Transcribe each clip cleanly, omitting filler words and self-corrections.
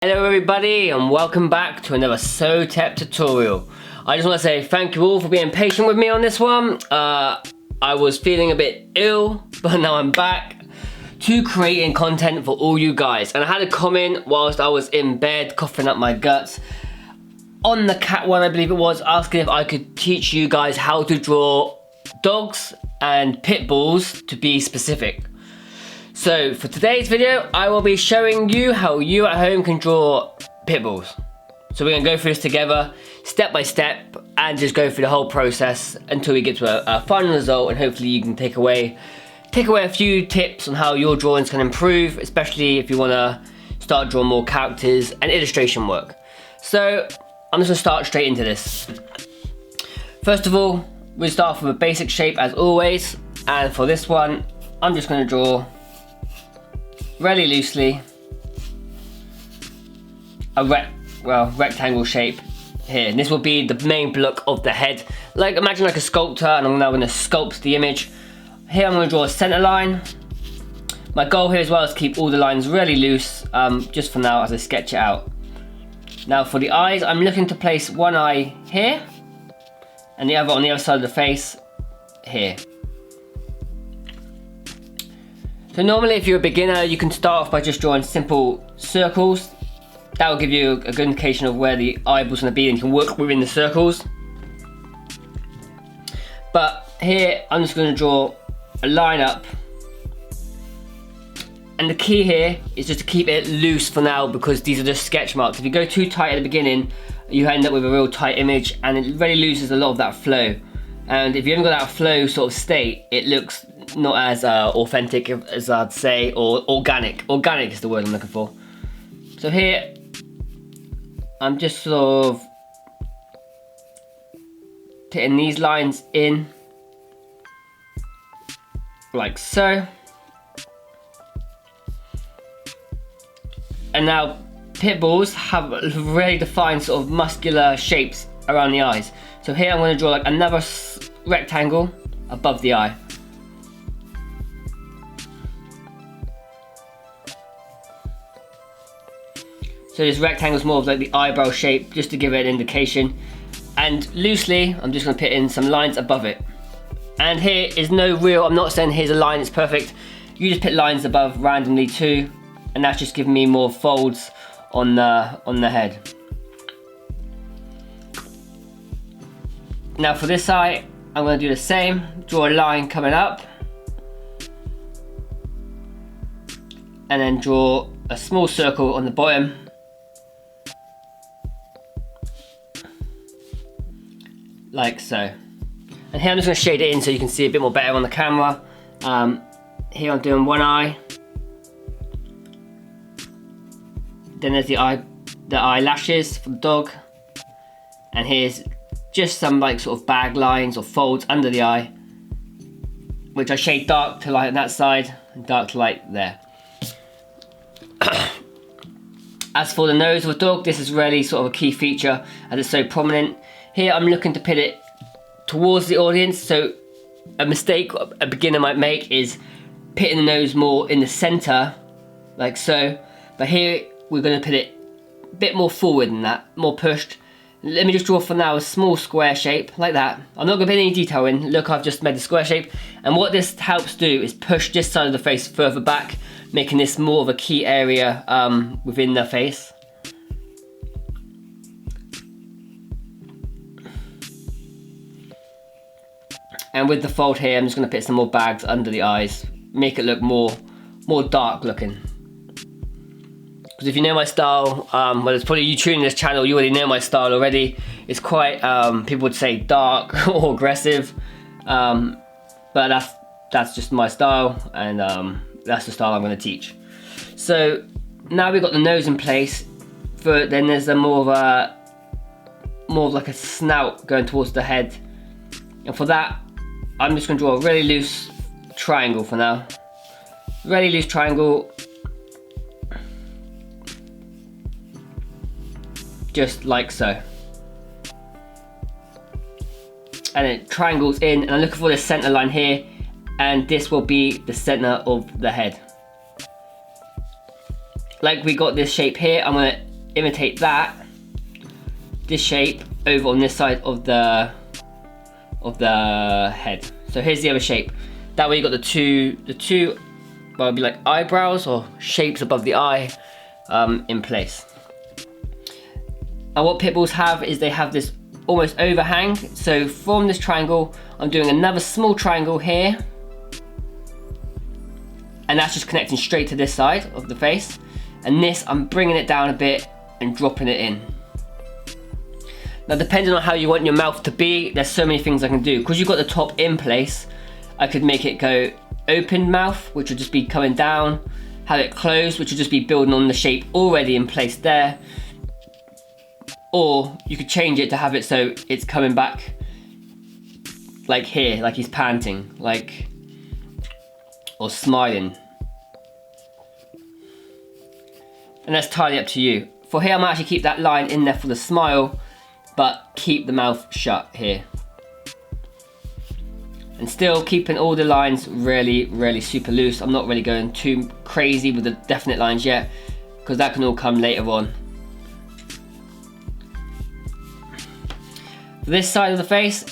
Hello everybody and welcome back to another Tep tutorial. I just want to say thank you all for being patient with me on this one. I was feeling a bit ill, but now I'm back to creating content for all you guys. And I had a comment whilst I was in bed coughing up my guts on the cat one, I believe it was, asking if I could teach you guys how to draw dogs and pit bulls, to be specific. So for today's video, I will be showing you how you at home can draw pit bulls. So we're gonna go through this together, step by step, and just go through the whole process until we get to a final result, and hopefully you can take away a few tips on how your drawings can improve, especially if you wanna start drawing more characters and illustration work. So I'm just gonna start straight into this. First of all, we start off with a basic shape as always, and for this one, I'm just gonna draw really loosely a rectangle shape here, and this will be the main block of the head. Like, imagine like a sculptor, and I'm now going to sculpt the image. Here I'm going to draw a center line. My goal here as well is to keep all the lines really loose, just for now as I sketch it out. Now for the eyes, I'm looking to place one eye here and the other on the other side of the face here. So normally if you're a beginner, you can start off by just drawing simple circles. That will give you a good indication of where the eyeball's going to be, and you can work within the circles. But here I'm just going to draw a line up, and the key here is just to keep it loose for now, because these are just sketch marks. If you go too tight at the beginning, you end up with a real tight image, and it really loses a lot of that flow. And if you haven't got that flow sort of state, it looks not as authentic as I'd say, or organic. Organic is the word I'm looking for. So here, I'm just sort of putting these lines in, like so. And now, pit bulls have really defined sort of muscular shapes around the eyes. So here I'm going to draw like another rectangle above the eye. So this rectangle is more of like the eyebrow shape, just to give it an indication. And loosely, I'm just going to put in some lines above it. And here is no real, I'm not saying here's a line that's perfect. You just put lines above randomly too, and that's just giving me more folds on the head. Now for this eye, I'm going to do the same. Draw a line coming up, and then draw a small circle on the bottom. Like so. And here I'm just going to shade it in so you can see a bit more better on the camera. Here I'm doing one eye. Then there's the eyelashes for the dog. And here's just some like sort of bag lines or folds under the eye, which I shade dark to light on that side and dark to light there. As for the nose of a dog, this is really sort of a key feature as it's so prominent. Here I'm looking to put it towards the audience, so a mistake a beginner might make is putting the nose more in the center, like so. But here we're going to put it a bit more forward than that, more pushed. Let me just draw for now a small square shape, like that. I'm not going to put any detail in. Look, I've just made the square shape. And what this helps do is push this side of the face further back, making this more of a key area within the face. And with the fold here, I'm just going to put some more bags under the eyes, make it look more dark looking. Because if you know my style, well, it's probably you tuning this channel, you already know my style already. It's quite, people would say dark or aggressive, but that's just my style, and that's the style I'm going to teach. So now we've got the nose in place. Then there's more of like a snout going towards the head, and for that, I'm just going to draw a really loose triangle for now. Really loose triangle. Just like so. And it triangles in, and I'm looking for the center line here, and this will be the center of the head. like we got this shape here, I'm gonna imitate this shape over on this side of the head. So here's the other shape. That way you got the two well, it'd be like eyebrows or shapes above the eye in place. And what pit bulls have is they have this almost overhang. So from this triangle, I'm doing another small triangle here, and that's just connecting straight to this side of the face. And this, I'm bringing it down a bit and dropping it in. Now, depending on how you want your mouth to be, there's so many things I can do. Because you've got the top in place, I could make it go open mouth, which would just be coming down, have it closed, which would just be building on the shape already in place there. Or you could change it to have it so it's coming back like here, like he's panting, like, or smiling. And that's entirely up to you. For here, I'm gonna actually keep that line in there for the smile, but keep the mouth shut here. And still keeping all the lines really, really super loose. I'm not really going too crazy with the definite lines yet, because that can all come later on. For this side of the face,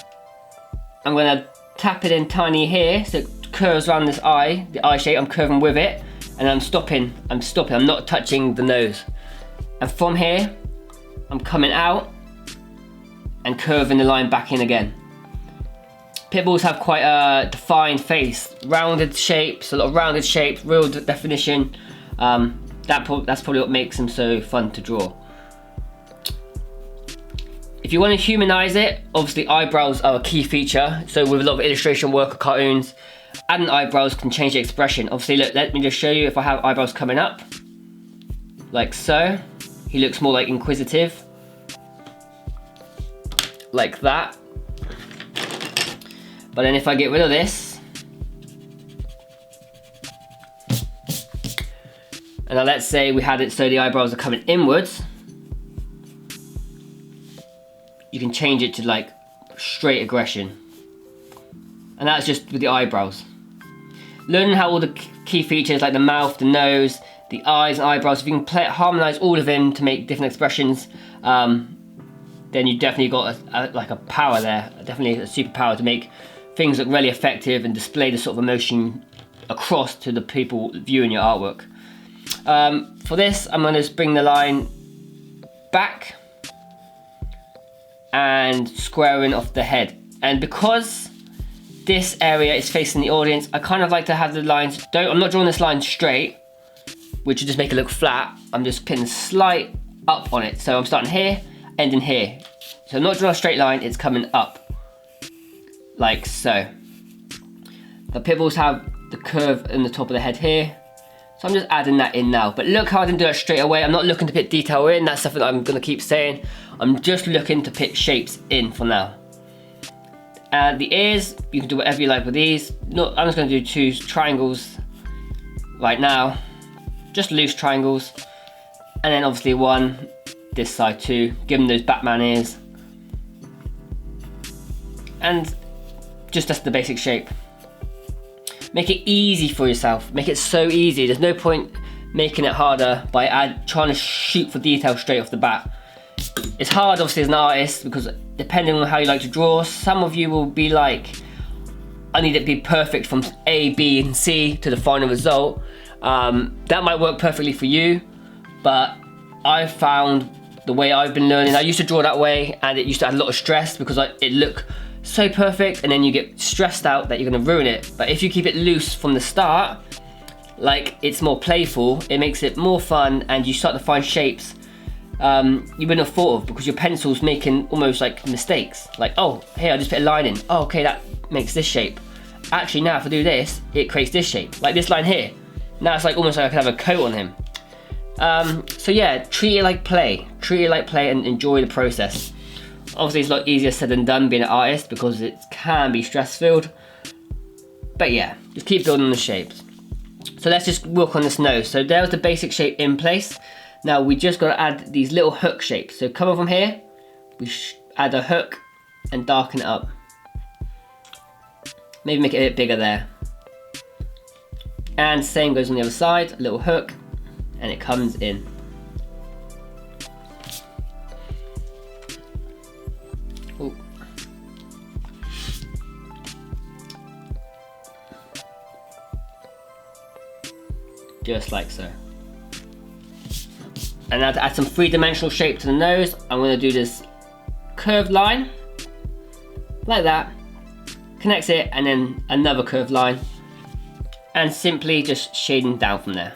I'm gonna tap it in tiny here, so it curves around this eye, the eye shape. I'm curving with it, and I'm stopping, I'm not touching the nose. And from here, I'm coming out and curving the line back in again. Pit bulls have quite a defined face, rounded shapes, a lot of rounded shapes, real definition. That's probably what makes them so fun to draw. If you want to humanize it, obviously eyebrows are a key feature. So with a lot of illustration work or cartoons, adding eyebrows can change the expression. Obviously, look, let me just show you if I have eyebrows coming up, like so. He looks more like inquisitive, like that. But then if I get rid of this, and now let's say we had it so the eyebrows are coming inwards, you can change it to like straight aggression. And that's just with the eyebrows. Learning how all the key features like the mouth, the nose, the eyes and eyebrows, if you can harmonize all of them to make different expressions, then you definitely got like a power there, definitely a superpower to make things look really effective and display the sort of emotion across to the people viewing your artwork. For this, I'm going to just bring the line back and squaring off the head. And because this area is facing the audience, I kind of like to have the lines, I'm not drawing this line straight, which would just make it look flat. I'm just putting a slight up on it. So I'm starting here, ending here. So I'm not drawing a straight line, it's coming up, like so. The pit bulls have the curve in the top of the head here. So I'm just adding that in now. But look how I didn't do it straight away. I'm not looking to put detail in, that's something that I'm gonna keep saying. I'm just looking to put shapes in for now. And the ears, you can do whatever you like with these. No, I'm just gonna do 2 triangles right now. Just loose triangles. And then obviously one this side too. Give them those Batman ears. And just that's the basic shape. Make it easy for yourself. Make it so easy. There's no point making it harder by trying to shoot for detail straight off the bat. It's hard obviously as an artist because depending on how you like to draw, some of you will be like, I need it to be perfect from A, B and C to the final result. That might work perfectly for you, but I've found the way I've been learning, I used to draw that way and it used to add a lot of stress because it looked so perfect and then you get stressed out that you're gonna ruin it. But if you keep it loose from the start, like it's more playful, it makes it more fun and you start to find shapes you wouldn't have thought of because your pencil's making almost like mistakes. Like, oh, here I just put a line in. Oh, okay, that makes this shape. Actually, now if I do this, it creates this shape. Like this line here. Now it's like almost like I could have a coat on him. So yeah, treat it like play. Treat it like play and enjoy the process. Obviously, it's a lot easier said than done being an artist because it can be stress-filled. But yeah, just keep building the shapes. So let's just work on this nose. So there's the basic shape in place. Now we just got to add these little hook shapes. So coming from here, we add a hook and darken it up. Maybe make it a bit bigger there. And same goes on the other side, a little hook, and it comes in. just like so. And now to add some three-dimensional shape to the nose, I'm going to do this curved line, like that, connects it, and then another curved line, and simply just shading down from there.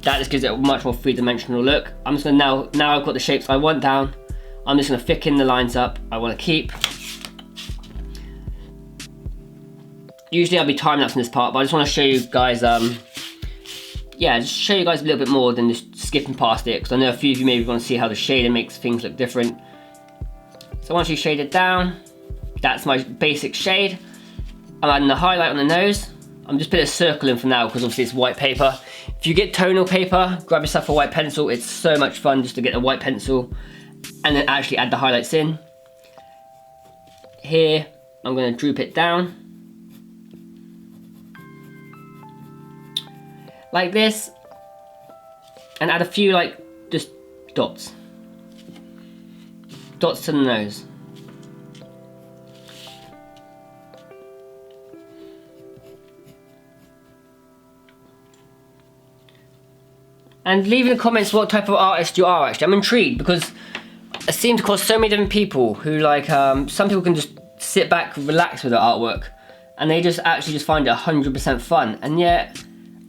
That just gives it a much more three-dimensional look. I'm just going to now I've got the shapes I want down, I'm just going to thicken the lines up I want to keep. Usually I'll be time-lapsing this part, but I just want to show you guys, yeah, just show you guys a little bit more than just skipping past it, because I know a few of you maybe want to see how the shading makes things look different. So once you shade it down, that's my basic shade. I'm adding the highlight on the nose. I'm just putting a circle in for now, because obviously it's white paper. If you get tonal paper, grab yourself a white pencil. It's so much fun just to get a white pencil and then actually add the highlights in. Here, I'm going to droop it down. Like this, and add a few like just dots to the nose. And leave in the comments what type of artist you are actually. I'm intrigued because I seem to cross so many different people who like, some people can just sit back, relax with their artwork, and they just actually just find it 100% fun, and yet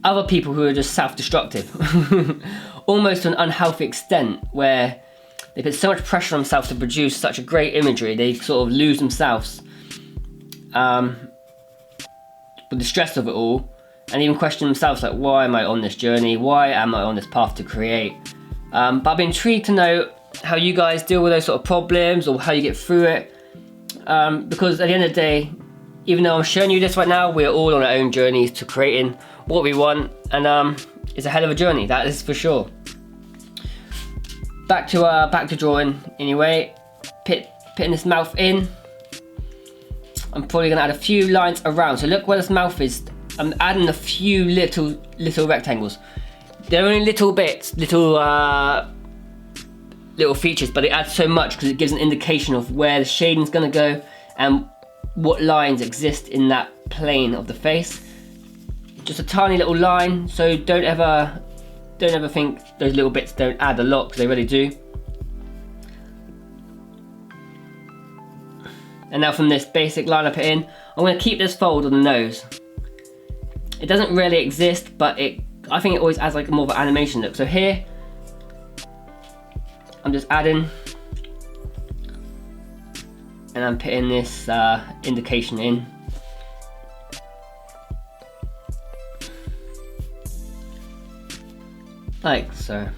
other people who are just self-destructive, almost to an unhealthy extent, where they put so much pressure on themselves to produce such a great imagery, they sort of lose themselves with the stress of it all, and even question themselves like, why am I on this journey? Why am I on this path to create? But I've been intrigued to know how you guys deal with those sort of problems, or how you get through it, because at the end of the day, even though I'm showing you this right now, we're all on our own journeys to creating what we want, and it's a hell of a journey, that is for sure. Back to drawing anyway. Putting this mouth in. I'm probably gonna add a few lines around. So look where this mouth is. I'm adding a few little rectangles. They're only little bits, little features, but they add so much because it gives an indication of where the shading's gonna go and what lines exist in that plane of the face. Just a tiny little line, so don't ever think those little bits don't add a lot, because they really do. And now from this basic line I put in, I'm going to keep this fold on the nose. It doesn't really exist, but I think it always adds like more of an animation look. So here, I'm just adding, and I'm putting this indication in. Like so.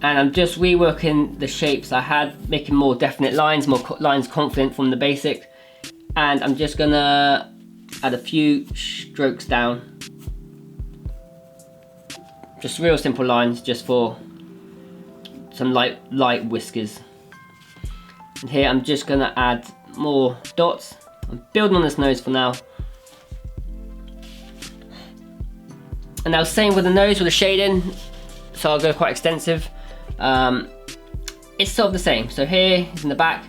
And I'm just reworking the shapes I had, making more definite lines, more lines confident from the basic. And I'm just gonna add a few strokes down. Just real simple lines, just for some light whiskers. And here I'm just gonna add more dots. I'm building on this nose for now. And now same with the nose with the shading, so I'll go quite extensive. It's sort of the same. So here is in the back,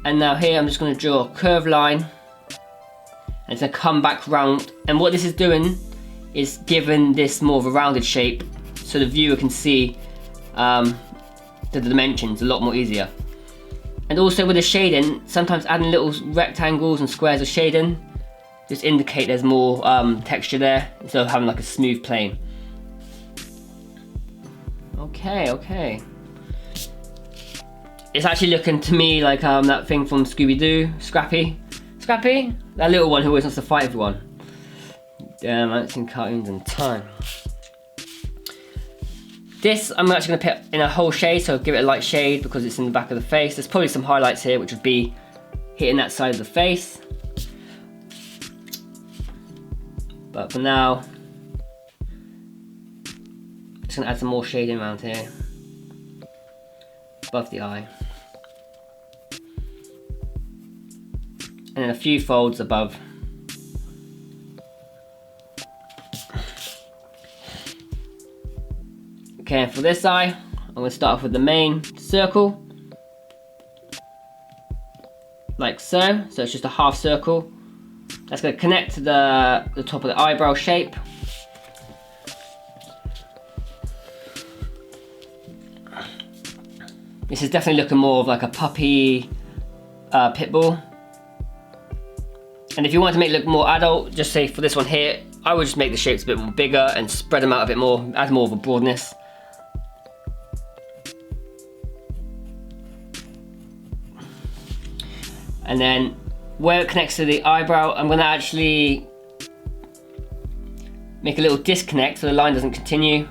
and now here I'm just going to draw a curved line, and it's going to come back round. And what this is doing is giving this more of a rounded shape, so the viewer can see the dimensions a lot more easier. And also with the shading, sometimes adding little rectangles and squares of shading just indicate there's more texture there, instead of having like a smooth plane. Okay. It's actually looking to me like that thing from Scooby-Doo, Scrappy, that little one who always wants to fight everyone. Damn, I haven't seen cartoons in time. This I'm actually going to put in a whole shade, so I'll give it a light shade because it's in the back of the face. There's probably some highlights here, which would be hitting that side of the face. But for now, I'm just going to add some more shading around here, above the eye. And then a few folds above. Okay, and for this eye, I'm going to start off with the main circle. like so. So it's just a half circle. That's going to connect to the top of the eyebrow shape. This is definitely looking more of like a puppy pitbull. And if you want to make it look more adult, just say for this one here, I would just make the shapes a bit more bigger and spread them out a bit more, add more of a broadness. And then where it connects to the eyebrow, I'm going to actually make a little disconnect so the line doesn't continue.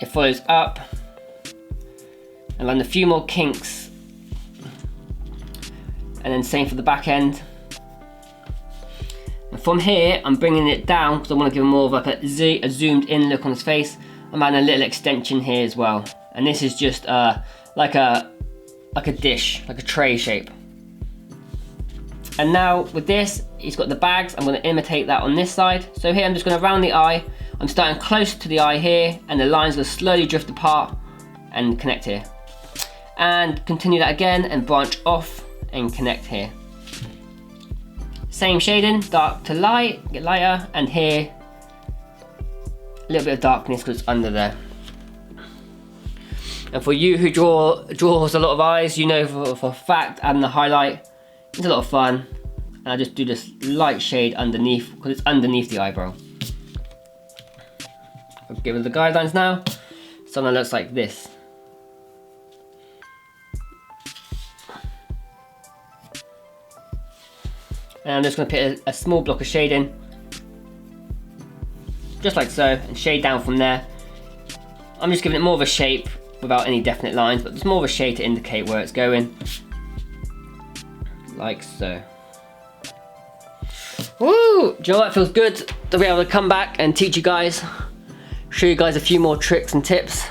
It follows up, and then a few more kinks, and then same for the back end. And from here, I'm bringing it down because I want to give him more of like a zoomed in look on his face. I'm adding a little extension here as well, and this is just like a dish, like a tray shape. And now with this, he's got the bags. I'm going to imitate that on this side. So here I'm just going to round the eye. I'm starting close to the eye here, and the line's going to slowly drift apart and connect here. And continue that again and branch off and connect here. Same shading, dark to light, get lighter, and here a little bit of darkness because it's under there. And for you who draws a lot of eyes, you know for a fact adding the highlight is a lot of fun. And I just do this light shade underneath because it's underneath the eyebrow. I'll give it the guidelines now. Something that looks like this. And I'm just going to put a small block of shade in, just like so, and shade down from there. I'm just giving it more of a shape without any definite lines, but there's more of a shade to indicate where it's going, like so. Woo! Do you know what? It feels good to be able to come back and teach you guys, show you guys a few more tricks and tips.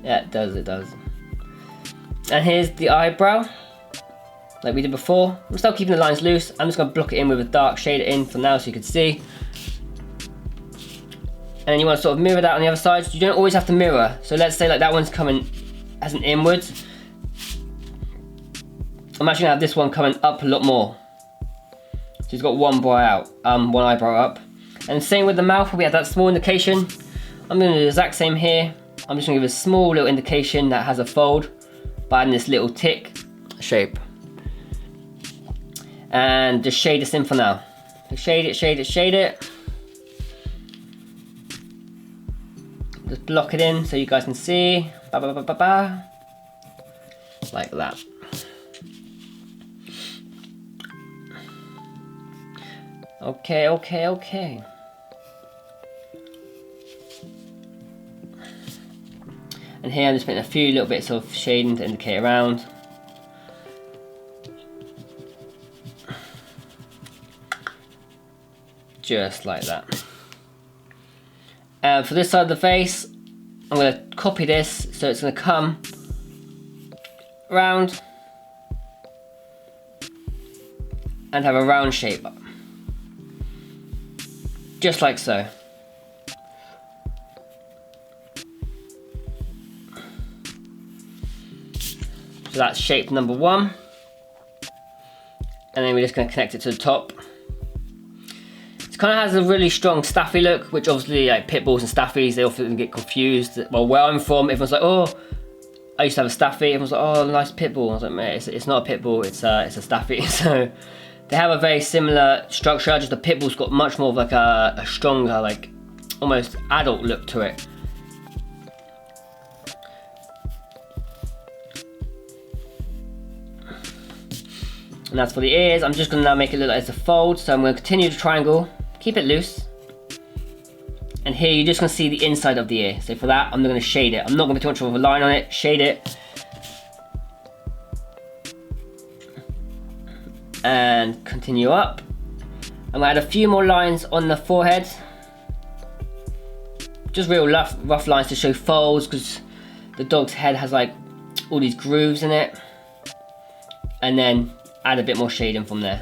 Yeah, it does, it does. And here's the eyebrow, like we did before. I'm still keeping the lines loose. I'm just going to block it in with a dark shade in for now so you can see. And then you want to sort of mirror that on the other side. You don't always have to mirror. So let's say like that one's coming as an inwards. I'm actually going to have this one coming up a lot more. So he's got one eyebrow up. And same with the mouth, where we have that small indication. I'm going to do the exact same here. I'm just going to give a small little indication that has a fold by adding this little tick shape. And just shade this in for now. So shade it, shade it, shade it. Just block it in so you guys can see. Ba, ba, ba, ba, ba. Like that. Okay, okay, okay. And here I'm just putting a few little bits of shading to indicate around. Just like that. For this side of the face, I'm going to copy this so it's going to come round and have a round shape. Just like so. So that's shape number one. And then we're just going to connect it to the top. It kind of has a really strong staffy look, which obviously like pit bulls and staffies, they often get confused. Well, where I'm from, everyone's like, oh, I used to have a staffy. Everyone's like, oh, nice pit bull. I was like, mate, it's not a pit bull, it's a staffy. So they have a very similar structure, just the pit bull's got much more of like a stronger, like almost adult look to it. And that's for the ears. I'm just going to now make it look like it's a fold. So I'm going to continue the triangle, keep it loose. And here you're just going to see the inside of the ear. So for that, I'm going to shade it. I'm not going to put too much of a line on it, shade it. And continue up. I'm going to add a few more lines on the forehead. Just real rough lines to show folds, because the dog's head has like all these grooves in it. And then add a bit more shading from there.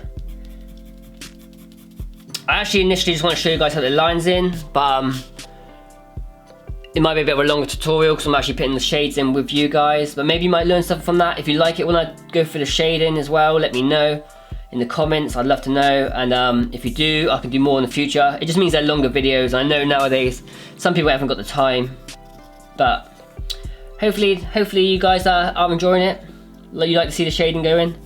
I actually initially just want to show you guys how the line's in, but it might be a bit of a longer tutorial because I'm actually putting the shades in with you guys, but maybe you might learn something from that. If you like it when I go through the shading as well, let me know in the comments. I'd love to know, and if you do, I can do more in the future. It just means they're longer videos. I know nowadays some people haven't got the time, but hopefully you guys are enjoying it. You like to see the shading go in.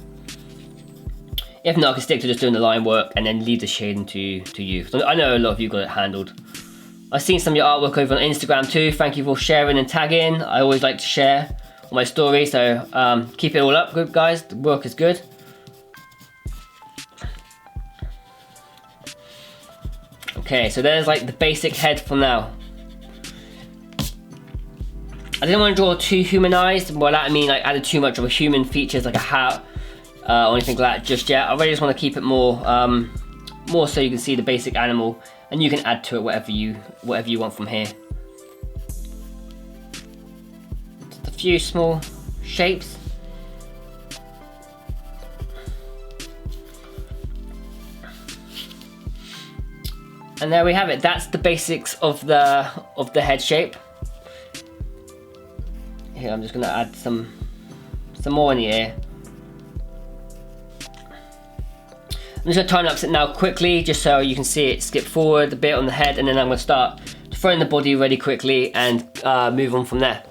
If not, I can stick to just doing the line work and then leave the shading to you. So I know a lot of you got it handled. I've seen some of your artwork over on Instagram too. Thank you for sharing and tagging. I always like to share on my story, so keep it all up, good guys. The work is good. Okay, so there's like the basic head for now. I didn't want to draw too humanized. By that I mean like added too much of a human features like a hat or anything like that just yet. I really just want to keep it more so you can see the basic animal, and you can add to it whatever you want from here. Just a few small shapes. And there we have it. That's the basics of the head shape. Here, I'm just gonna add some more in the ear. I'm just gonna time lapse it now quickly, just so you can see it skip forward a bit on the head, and then I'm gonna start throwing the body really quickly and move on from there.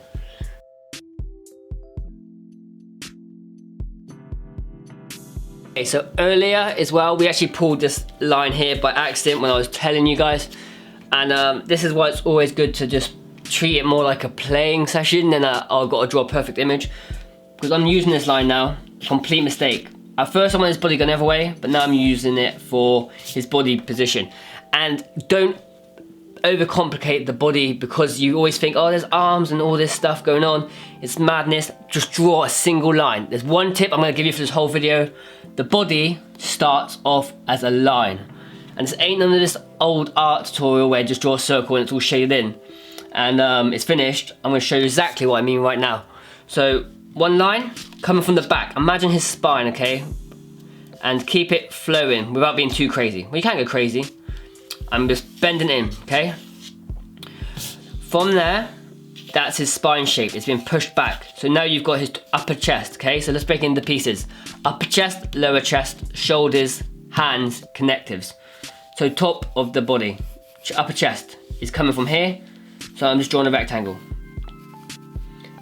Okay, so earlier as well, we actually pulled this line here by accident when I was telling you guys, and this is why it's always good to just treat it more like a playing session than I've got to draw a perfect image, because I'm using this line now. Complete mistake. At first I wanted his body going the other way, but now I'm using it for his body position. And don't overcomplicate the body, because you always think, oh, there's arms and all this stuff going on. It's madness. Just draw a single line. There's one tip I'm going to give you for this whole video. The body starts off as a line. And this ain't none of this old art tutorial where you just draw a circle and it's all shaded in. And it's finished. I'm going to show you exactly what I mean right now. So one line coming from the back. Imagine his spine, okay? And keep it flowing without being too crazy. Well, you can't go crazy. I'm just bending in, okay? From there, that's his spine shape. It's been pushed back. So now you've got his upper chest, okay? So let's break it into pieces. Upper chest, lower chest, shoulders, hands, connectives. So top of the body, upper chest is coming from here. So I'm just drawing a rectangle.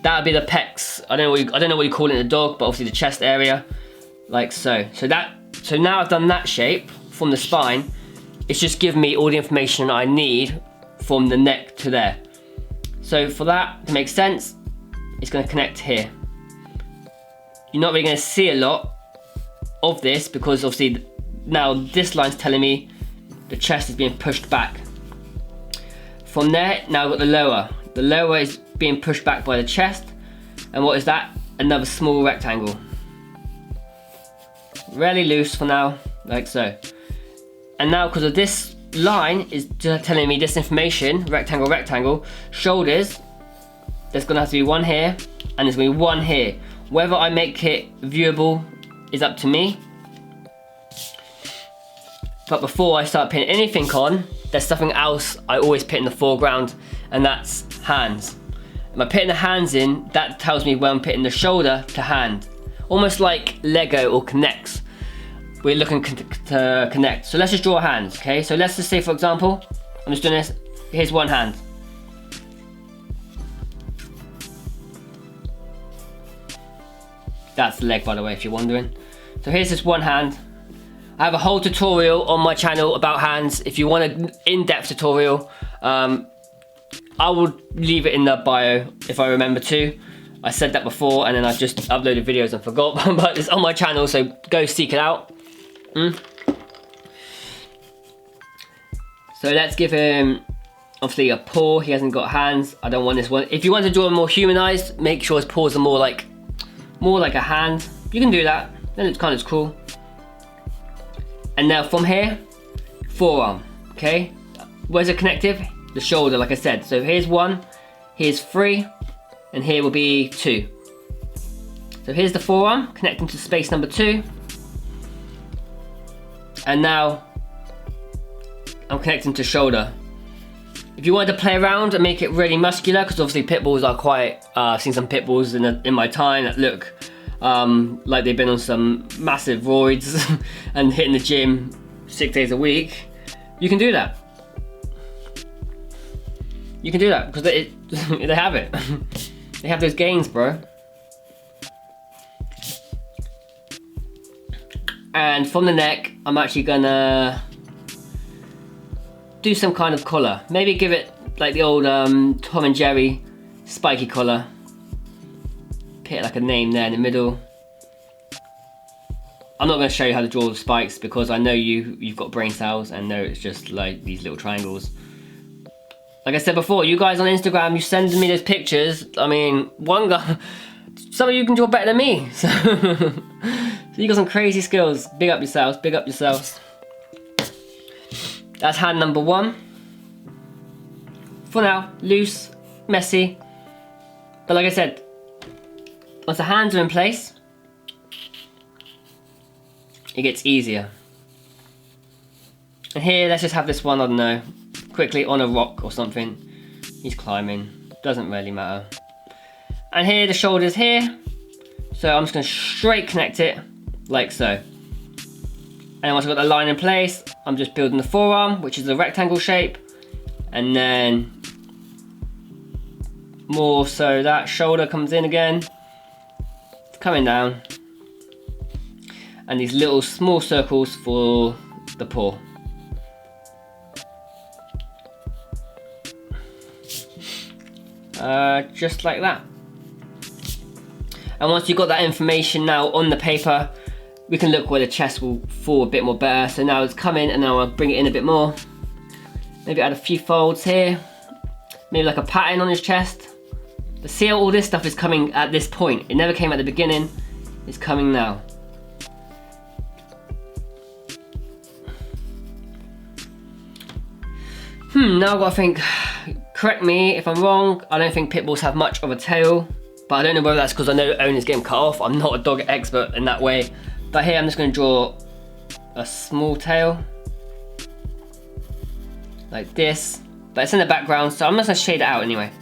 That would be the pecs. I don't know what you call it in the dog, but obviously the chest area, like so. So now I've done that shape from the spine. It's just given me all the information I need from the neck to there. So for that to make sense, it's going to connect here. You're not really going to see a lot of this because obviously now this line's telling me the chest is being pushed back. From there, now I've got the lower. The lower is being pushed back by the chest. And what is that? Another small rectangle. Really loose for now, like so. And now because of this line is just telling me this information, rectangle, rectangle, shoulders, there's gonna have to be one here and there's gonna be one here. Whether I make it viewable is up to me. But before I start putting anything on, there's something else I always put in the foreground, and that's hands. If I'm putting the hands in, that tells me where I'm putting the shoulder to hand. Almost like Lego or connects. We're looking to connect. So let's just draw hands, okay? So let's just say, for example, I'm just doing this. Here's one hand. That's the leg, by the way, if you're wondering. So here's this one hand. I have a whole tutorial on my channel about hands. If you want an in-depth tutorial, I will leave it in the bio if I remember to. I said that before and then I just uploaded videos and forgot, but it's on my channel, so go seek it out. So let's give him obviously a paw. He hasn't got hands. I don't want this one. If you want to draw him more humanized, make sure his paws are more like a hand. You can do that, then it's kind of cool. And now from here, forearm, okay? Where's the connective? The shoulder, like I said. So here's one, here's three, and here will be two. So here's the forearm, connecting to space number 2. And now I'm connecting to shoulder. If you wanted to play around and make it really muscular, because obviously pit bulls are quite, I've seen some pit bulls in my time that look like they've been on some massive roids and hitting the gym 6 days a week, you can do that. You can do that because they have it. They have those gains, bro. And from the neck, I'm actually gonna do some kind of collar. Maybe give it like the old Tom and Jerry spiky collar. Put like a name there in the middle. I'm not going to show you how to draw the spikes because I know you've got brain cells and know it's just like these little triangles. Like I said before, you guys on Instagram, you send me those pictures. I mean, one guy, some of you can draw better than me. So, so you got some crazy skills. Big up yourselves, big up yourselves. That's hand number 1. For now, loose, messy. But like I said, once the hands are in place, it gets easier. And here, let's just have this one, I don't know, quickly on a rock or something. He's climbing, doesn't really matter. And here, the shoulder's here. So I'm just gonna straight connect it, like so. And once I've got the line in place, I'm just building the forearm, which is a rectangle shape. And then more so that shoulder comes in again. It's coming down. And these little small circles for the paw. Just like that. And once you've got that information now on the paper, we can look where the chest will fall a bit more better. So now it's coming and now I'll bring it in a bit more. Maybe add a few folds here. Maybe like a pattern on his chest. But see how all this stuff is coming at this point. It never came at the beginning. It's coming now. Now I've got to think, correct me if I'm wrong, I don't think pit bulls have much of a tail, but I don't know whether that's because I know owners get them cut off. I'm not a dog expert in that way. But here I'm just going to draw a small tail, like this, but it's in the background, so I'm just going to shade it out anyway.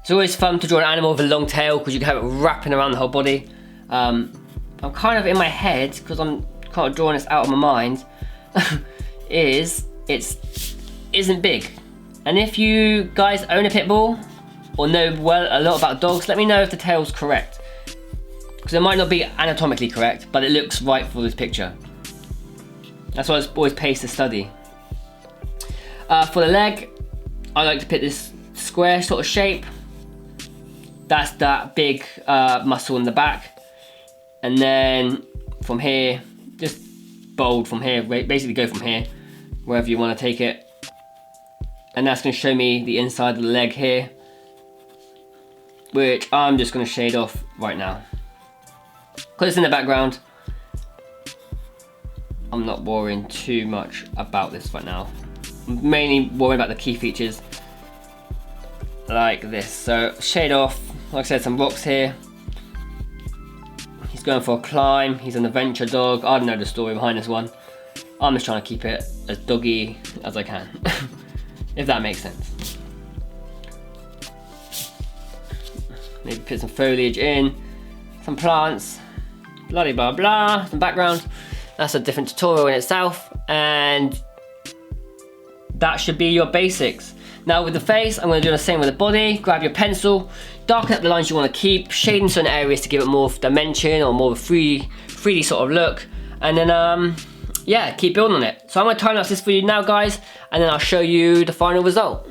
It's always fun to draw an animal with a long tail because you can have it wrapping around the whole body. I'm kind of in my head, because I'm kind of drawing this out of my mind, isn't big. And if you guys own a pit bull or know a lot about dogs, let me know if the tail's correct. Because it might not be anatomically correct, but it looks right for this picture. That's why it always pays to study. For the leg, I like to pick this square sort of shape. That's that big muscle in the back. And then from here, just bold from here, basically go from here, wherever you want to take it. And that's going to show me the inside of the leg here, which I'm just going to shade off right now. Because it's in the background, I'm not worrying too much about this right now. I'm mainly worrying about the key features, like this. So shade off, like I said, some rocks here. He's going for a climb, he's an adventure dog. I don't know the story behind this one. I'm just trying to keep it as doggy as I can, if that makes sense. Maybe put some foliage in, some plants, blah blah blah, some background. That's a different tutorial in itself, and that should be your basics. Now with the face, I'm going to do the same with the body. Grab your pencil, darken up the lines you want to keep, shade in certain areas to give it more dimension or more of a 3D sort of look, and then yeah, keep building on it. So I'm going to time lapse this for you now, guys, and then I'll show you the final result.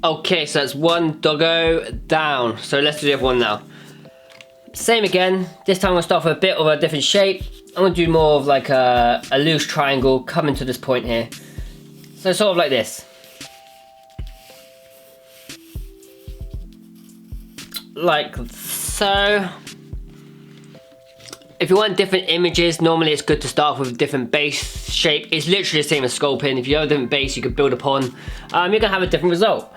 Okay, so that's one doggo down. So let's do the other one now. Same again. This time I'm gonna start with a bit of a different shape. I'm gonna do more of like a loose triangle coming to this point here. So sort of like this. Like so. If you want different images, normally it's good to start with a different base shape. It's literally the same as sculpting. If you have a different base you could build upon, you're gonna have a different result.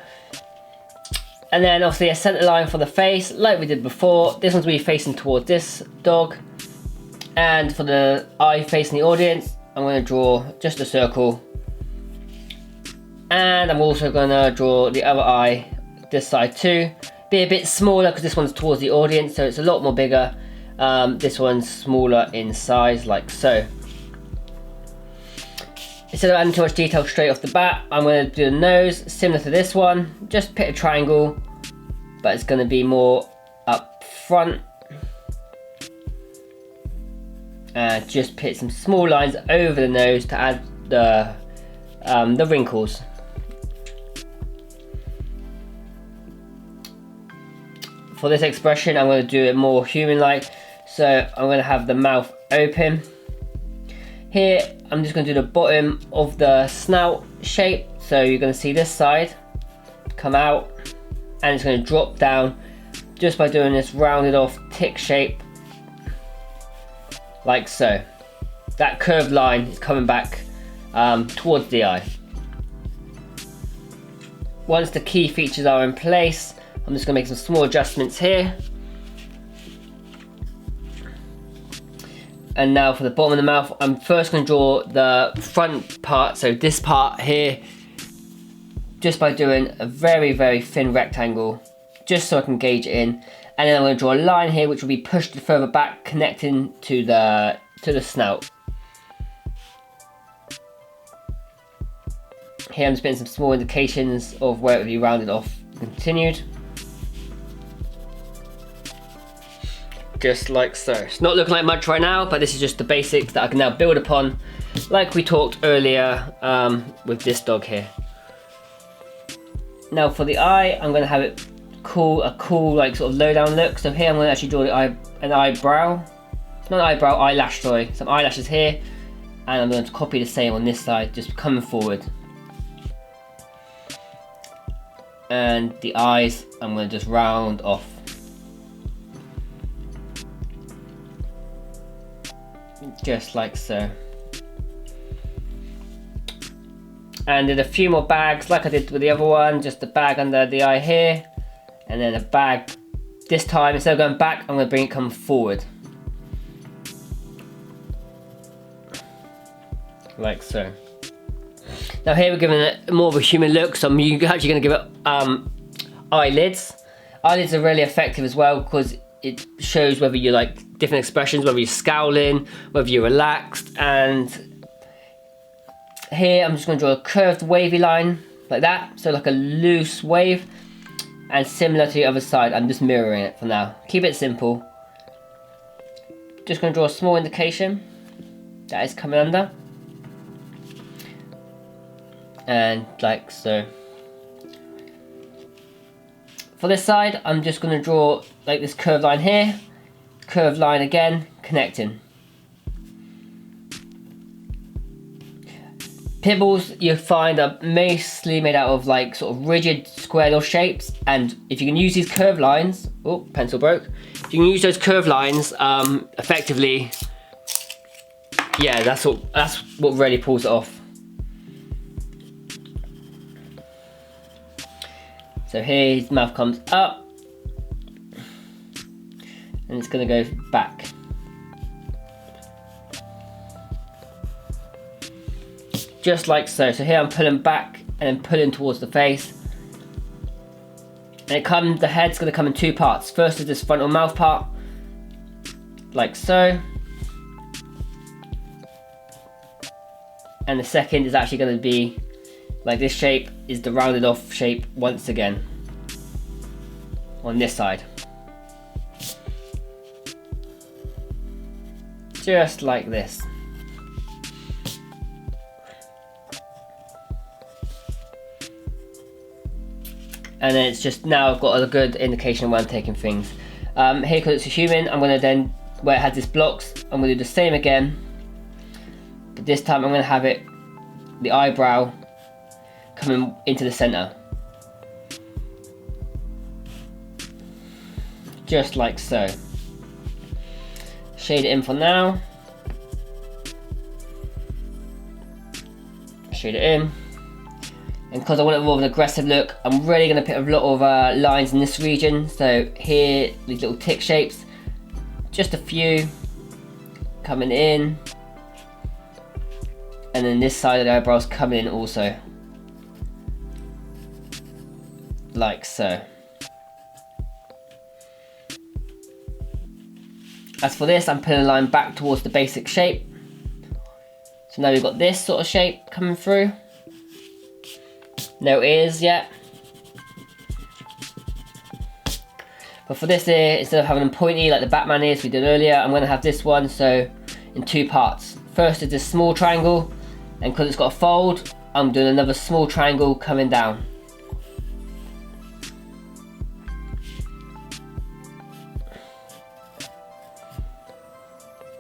And then obviously a center line for the face, like we did before. This one's gonna be facing towards this dog. And for the eye facing the audience, I'm gonna draw just a circle. And I'm also gonna draw the other eye, this side too. Be a bit smaller because this one's towards the audience, so it's a lot more bigger. This one's smaller in size, like so. Instead of adding too much detail straight off the bat, I'm going to do the nose, similar to this one. Just pick a triangle, but it's going to be more up front. And just pick some small lines over the nose to add the wrinkles. For this expression, I'm going to do it more human-like. So I'm going to have the mouth open. Here, I'm just going to do the bottom of the snout shape. So you're going to see this side come out and it's going to drop down just by doing this rounded off tick shape. Like so. That curved line is coming back towards the eye. Once the key features are in place, I'm just going to make some small adjustments here. And now for the bottom of the mouth, I'm first going to draw the front part, so this part here, just by doing a very, very thin rectangle, just so I can gauge it in. And then I'm going to draw a line here, which will be pushed further back, connecting to the snout. Here I'm just putting some small indications of where it will be rounded off and continued. Just like so. It's not looking like much right now, but this is just the basics that I can now build upon, like we talked earlier with this dog here. Now for the eye, I'm going to have it a cool like sort of low down look. So here I'm going to actually draw an eyebrow. It's not an eyebrow, eyelash, sorry. Some eyelashes here, and I'm going to copy the same on this side, just coming forward. And the eyes, I'm going to just round off. Just like so. And did a few more bags like I did with the other one, just a bag under the eye here, and then a bag this time. Instead of going back, I'm going to come forward. Like so. Now here we're giving it more of a human look, so I'm actually going to give it eyelids. Eyelids are really effective as well because it shows whether you like different expressions, whether you're scowling, whether you're relaxed. And here I'm just going to draw a curved wavy line like that, so like a loose wave, and similar to the other side, I'm just mirroring it for now. Keep it simple. Just going to draw a small indication that is coming under, and like so. For this side, I'm just going to draw like this curved line here, curved line again, connecting. Pitbulls you find are mostly made out of like sort of rigid square little shapes, and if you can use these curved lines, oh, pencil broke. If you can use those curved lines effectively, yeah, that's what really pulls it off. So here his mouth comes up, and it's going to go back. Just like so. So here I'm pulling back and then pulling towards the face. And the head's going to come in two parts. First is this frontal mouth part, like so. And the second is actually going to be like this shape, is the rounded off shape once again on this side. Just like this. and then it's just now I've got a good indication where I'm taking things. Here, because it's a human, I'm going to then, where it has this blocks, I'm going to do the same again, but this time I'm going to have it, the eyebrow, coming into the center. Just like so. Shade it in for now. Shade it in. And because I want it more of an aggressive look, I'm really going to put a lot of lines in this region. So here, these little tick shapes, just a few coming in. And then this side of the eyebrows coming in also. Like so. As for this, I'm putting a line back towards the basic shape. So now we've got this sort of shape coming through. No ears yet. But for this ear, instead of having them pointy like the Batman ears we did earlier, I'm going to have this one so in two parts. First is this small triangle, and because it's got a fold, I'm doing another small triangle coming down.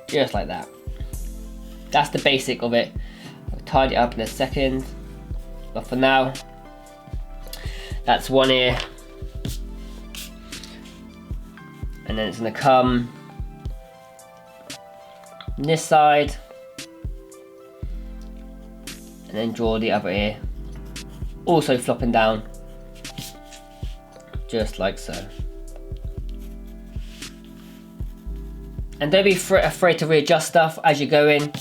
Just like that. That's the basic of it. I'll tidy it up in a second. But for now, that's one ear. And then it's going to come on this side. And then draw the other ear. Also flopping down. Just like so. And don't be afraid to readjust stuff as you go in.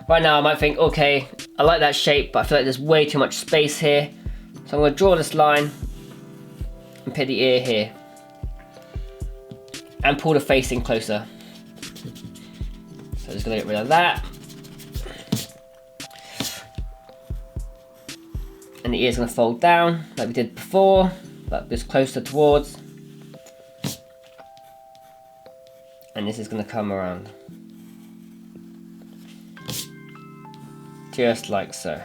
Right now I might think, okay, I like that shape, but I feel like there's way too much space here. So I'm going to draw this line and put the ear here. And pull the face in closer. So I'm just going to get rid of that. And the ear's going to fold down like we did before, but just closer towards. And this is going to come around. Just like so.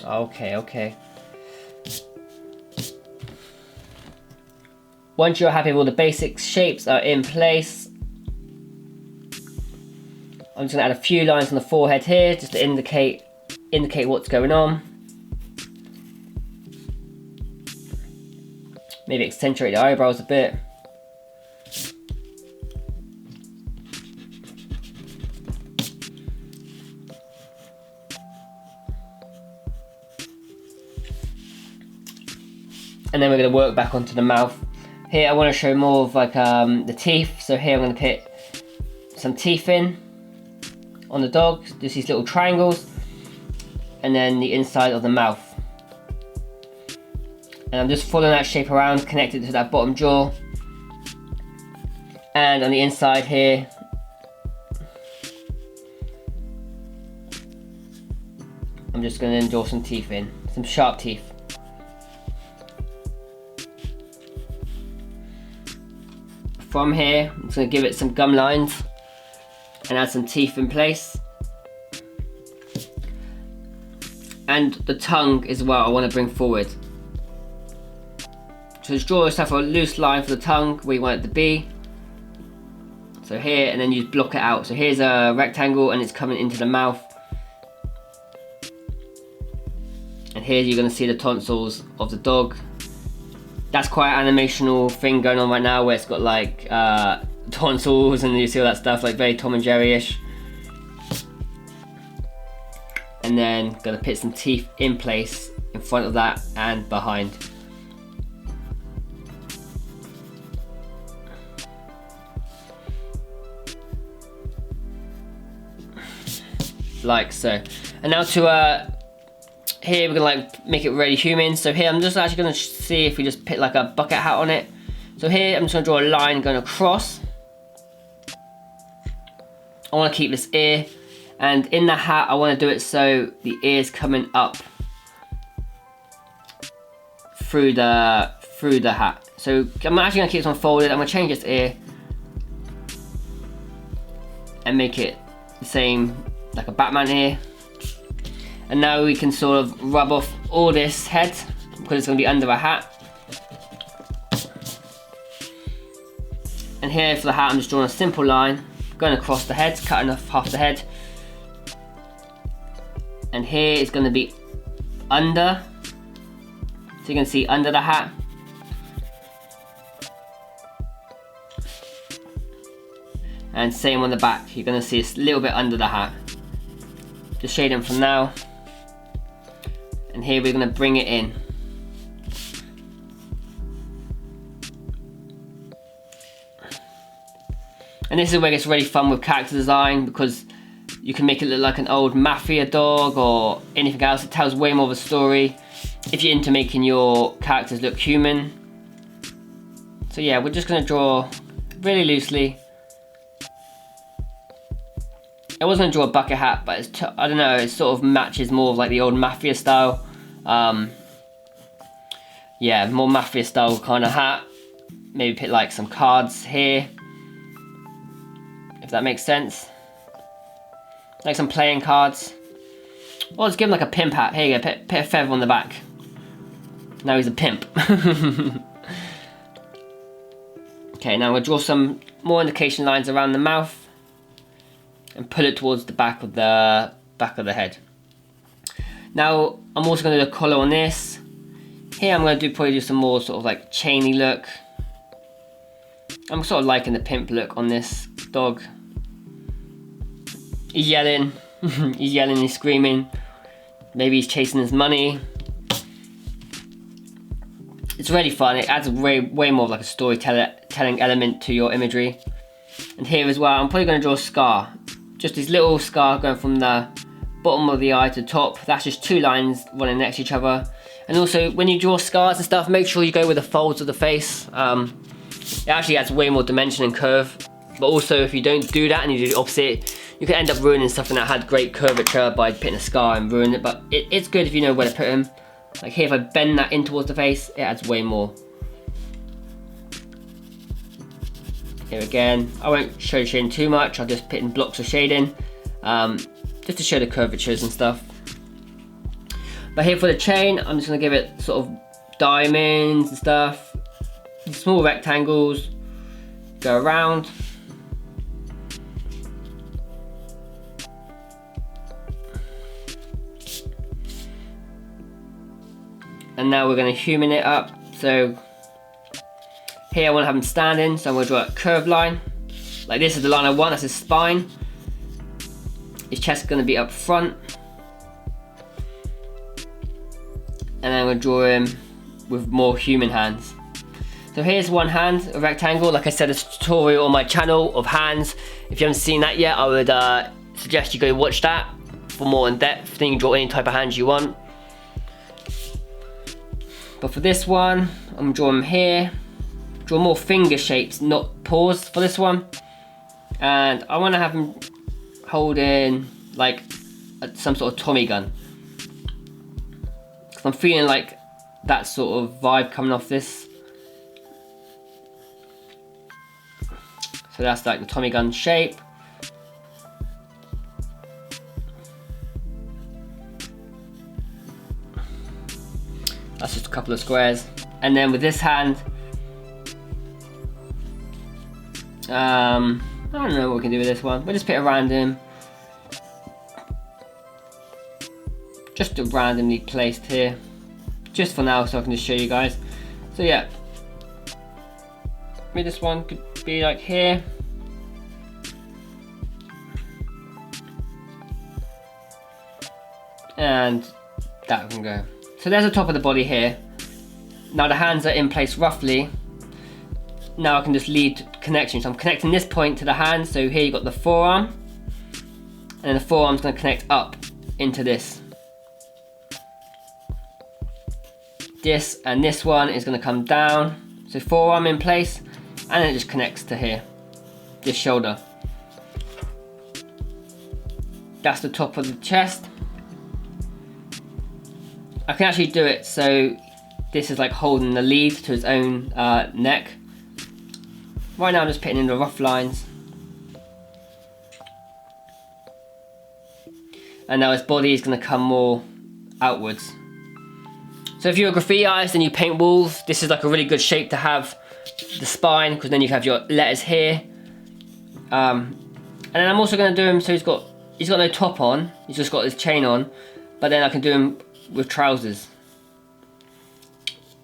Okay. Once you're happy with all the basic shapes are in place, I'm just going to add a few lines on the forehead here just to indicate what's going on. Maybe accentuate the eyebrows a bit. And then we're going to work back onto the mouth. Here I want to show more of like the teeth. So here I'm going to put some teeth in on the dog. Just these little triangles. And then the inside of the mouth. And I'm just following that shape around, connected to that bottom jaw. And on the inside here, I'm just going to draw some teeth in, some sharp teeth. From here, I'm just going to give it some gum lines and add some teeth in place. And the tongue as well I want to bring forward. So just draw yourself a loose line for the tongue where you want it to be. So here, and then you block it out. So here's a rectangle and it's coming into the mouth. And here you're going to see the tonsils of the dog. That's quite an animational thing going on right now where it's got like tonsils and you see all that stuff, like very Tom and Jerry-ish. And then going to put some teeth in place in front of that and behind. Like so. And now to here we're gonna like make it really human. So here I'm just actually gonna see if we just put like a bucket hat on it. So here I'm just gonna draw a line going across. I want to keep this ear, and in the hat I want to do it so the ear's coming up through the hat. So I'm actually gonna keep this one folded. I'm gonna change this ear and make it the same like a Batman here. And now we can sort of rub off all this head because it's going to be under a hat. And here for the hat I'm just drawing a simple line going across the head, cutting off half the head. And here it's going to be under, so you can see under the hat. And same on the back, you're going to see it's a little bit under the hat. Just shading from now. And here we're going to bring it in. And this is where it gets really fun with character design, because you can make it look like an old mafia dog or anything else. It tells way more of a story if you're into making your characters look human. So yeah, we're just going to draw really loosely. I was going to draw a bucket hat, but it's I don't know, it sort of matches more of like the old mafia style. Yeah, more mafia style kind of hat. Maybe put like some cards here, if that makes sense. Like some playing cards. Or just give him like a pimp hat. Here you go, put a feather on the back. Now he's a pimp. Okay, now I'm going to draw some more indication lines around the mouth and pull it towards the back of the head. Now I'm also going to do a collar on this. Here I'm going to probably do some more sort of like chainy look. I'm sort of liking the pimp look on this dog. He's yelling, he's yelling, he's screaming. Maybe he's chasing his money. It's really fun. It adds way more of like a storytelling element to your imagery. And here as well, I'm probably going to draw a scar. Just this little scar going from the bottom of the eye to the top. That's just two lines running next to each other. And also, when you draw scars and stuff, make sure you go with the folds of the face. It actually adds way more dimension and curve. But also, if you don't do that and you do the opposite, you can end up ruining something that had great curvature by putting a scar and ruin it. But it's good if you know where to put them. Like here, if I bend that in towards the face, it adds way more. Here again, I won't show the shading too much, I'll just put in blocks of shading, just to show the curvatures and stuff. But here for the chain, I'm just going to give it sort of diamonds and stuff, small rectangles, go around. And now we're going to human it up, so here I want to have him standing, so I'm going to draw a curved line. Like this is the line I want, that's his spine. His chest is going to be up front. And then I'm going to draw him with more human hands. So here's one hand, a rectangle. Like I said, there's a tutorial on my channel of hands. If you haven't seen that yet, I would suggest you go watch that for more in depth. Then you can draw any type of hands you want. But for this one, I'm drawing here. Draw more finger shapes, not paws for this one. And I want to have him holding like some sort of Tommy gun. Because I'm feeling like that sort of vibe coming off this. So that's like the Tommy gun shape. That's just a couple of squares. And then with this hand, I don't know what we can do with this one. We'll just put a random, just a randomly placed here, just for now, so I can just show you guys. So yeah, maybe this one could be like here. And that can go. So there's the top of the body here. Now the hands are in place roughly. Now I can just lead connection. So I'm connecting this point to the hand. So here you've got the forearm. And then the forearm's going to connect up into this. This and this one is going to come down. So forearm in place. And then it just connects to here. This shoulder. That's the top of the chest. I can actually do it so this is like holding the lead to his own neck. Right now I'm just putting in the rough lines. and now his body is going to come more outwards. So if you're a graffiti artist and you paint walls, this is like a really good shape to have the spine, because then you can have your letters here. And then I'm also going to do him so he's got no top on, he's just got his chain on, but then I can do him with trousers.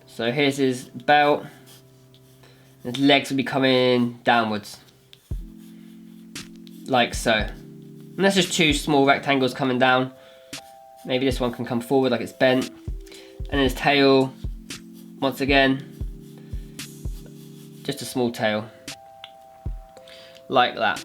So here's his belt, his legs will be coming downwards, like so. And that's just two small rectangles coming down. Maybe this one can come forward like it's bent. And then his tail, once again, just a small tail, like that.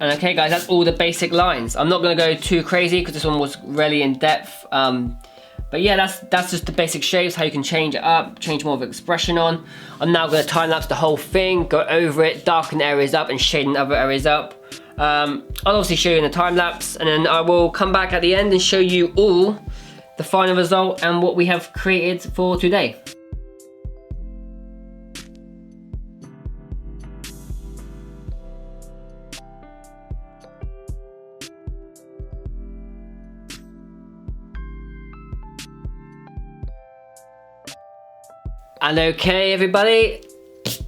And okay guys, that's all the basic lines. I'm not gonna go too crazy because this one was really in depth. But yeah, that's just the basic shapes, how you can change it up, change more of expression on. I'm now gonna time lapse the whole thing, go over it, darken areas up and shading other areas up. I'll obviously show you in the time lapse, and then I will come back at the end and show you all the final result and what we have created for today. And okay everybody,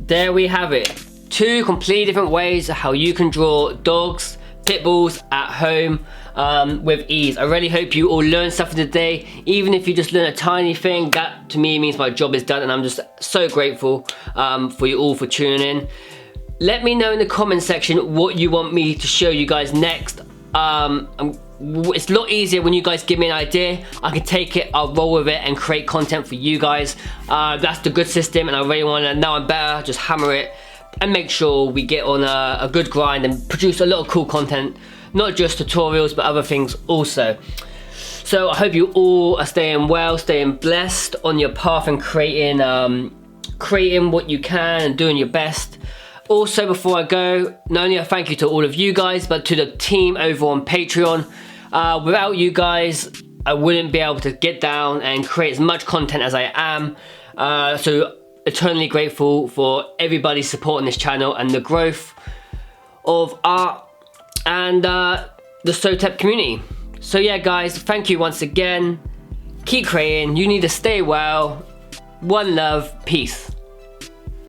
there we have it. Two completely different ways of how you can draw dogs, pit bulls at home with ease. I really hope you all learned something today. Even if you just learn a tiny thing, that to me means my job is done, and I'm just so grateful for you all for tuning in. Let me know in the comment section what you want me to show you guys next. It's a lot easier when you guys give me an idea. I can take it, I'll roll with it and create content for you guys. That's the good system, and I really want to, now I'm better, just hammer it and make sure we get on a good grind and produce a lot of cool content, not just tutorials but other things also. So I hope you all are staying well, staying blessed on your path and creating what you can and doing your best. Also, before I go, not only a thank you to all of you guys, but to the team over on Patreon. Without you guys, I wouldn't be able to get down and create as much content as I am. So eternally grateful for everybody supporting this channel and the growth of art and the SoTep community. So yeah guys, thank you once again. Keep creating, you need to stay well. One love, peace.